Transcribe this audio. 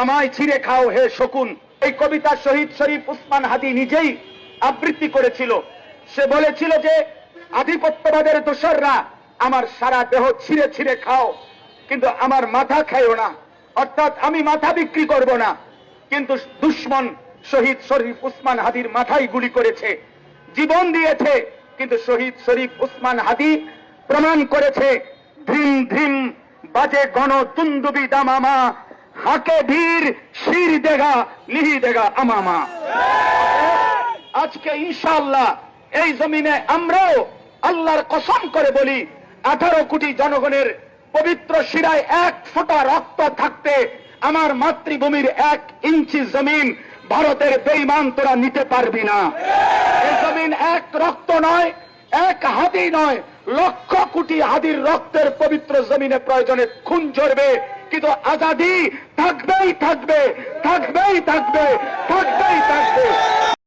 আমায় ছিঁড়ে খাও হে শকুন। এই কবিতা শহীদ শরীফ উসমান হাদী নিজেই আবৃত্তি করেছিল। সে বলেছিল যে আধিপত্যবাদের দোসররা আমার সারা দেহ ছিঁড়ে ছিঁড়ে খাও, কিন্তু আমার মাথা খাইও না, অর্থাৎ আমি মাথা বিক্রি করব না। কিন্তু দুশ্মন শহীদ শরীফ উসমান হাদীর মাথায় গুলি করেছে, জীবন দিয়েছে, কিন্তু শহীদ শরীফ উসমান হাদী প্রমাণ করেছে ধ্রিম ধ্রিম বাজে গণ তুন্দুবি দামামা, হাকে ধীর শির দেগা লিহি দেগা আমামা। আজকে ইনশাআল্লাহ এই জমিনে আমরাও আল্লাহর কসম করে বলি, 18 কোটি জনগণের পবিত্র শিরায় 1 ফোঁটা রক্ত থাকতে আমার মাতৃভূমির 1 ইঞ্চি জমিন ভারতের বেঈমান তোরা নিতে পারবি না। এই জমিন 1 রক্ত নয়, 1 হাদি নয়, লক্ষ কোটি হাদির রক্তের পবিত্র জমিনে প্রয়োজনে খুন ঝরবে, কিন্তু আজাদি থাকবেই থাকবে, থাকবেই থাকবে, থাকবেই